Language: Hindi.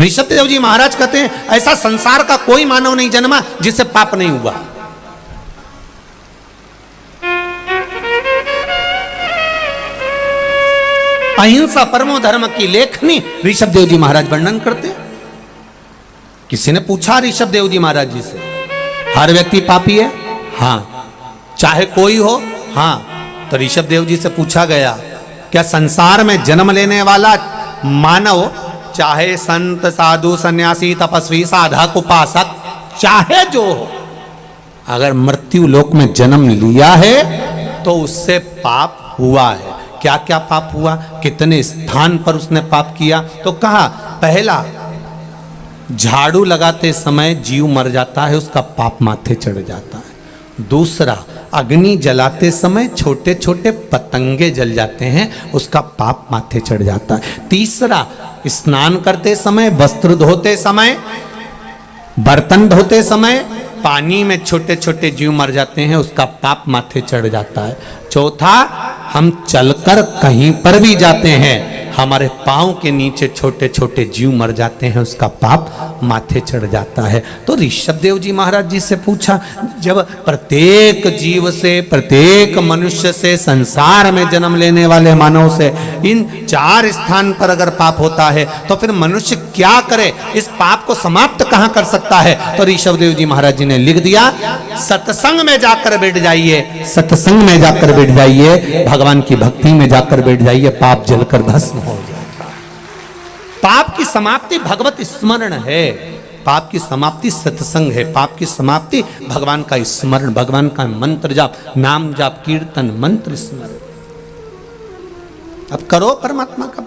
ऋषभ देव जी महाराज कहते हैं ऐसा संसार का कोई मानव नहीं जन्मा जिससे पाप नहीं हुआ। अहिंसा परमो धर्म की लेखनी ऋषभ देव जी महाराज वर्णन करते हैं। किसी ने पूछा ऋषभ देव जी महाराज जी से, हर व्यक्ति पापी है? हाँ। चाहे कोई हो? हाँ। तो ऋषभ देव जी से पूछा गया, क्या संसार में जन्म लेने वाला मानव, चाहे संत साधु सन्यासी तपस्वी साधक उपासक चाहे जो हो, अगर मृत्यु लोक में जन्म लिया है तो उससे पाप हुआ है? क्या क्या पाप हुआ, कितने स्थान पर उसने पाप किया? तो कहा, पहला, झाड़ू लगाते समय जीव मर जाता है, उसका पाप माथे चढ़ जाता है। दूसरा, अग्नि जलाते समय छोटे छोटे पतंगे जल जाते हैं, उसका पाप माथे चढ़ जाता है। तीसरा, स्नान करते समय, वस्त्र धोते समय, बर्तन धोते समय पानी में छोटे छोटे जीव मर जाते हैं, उसका पाप माथे चढ़ जाता है। चौथा, हम चलकर कहीं पर भी जाते हैं, हमारे पांव के नीचे छोटे छोटे जीव मर जाते हैं, उसका पाप माथे चढ़ जाता है। तो ऋषभ देव जी महाराज जी से पूछा, जब प्रत्येक जीव से, प्रत्येक मनुष्य से, संसार में जन्म लेने वाले मानव से इन 4 स्थान पर अगर पाप होता है तो फिर मनुष्य क्या करे, इस पाप को समाप्त कहां कर सकता है? तो ऋषभ देव जी महाराज जी ने लिख दिया, सत्संग में जाकर बैठ जाइए, सत्संग में जाकर बैठ जाइए, भगवान की भक्ति में जाकर बैठ जाइए, पाप जलकर भस्म हो जाएगा। पाप की समाप्ति भगवत स्मरण है, पाप की समाप्ति सत्संग है, पाप की समाप्ति भगवान का स्मरण, भगवान का मंत्र जाप, नाम जाप, कीर्तन, मंत्र स्मरण। अब करो परमात्मा का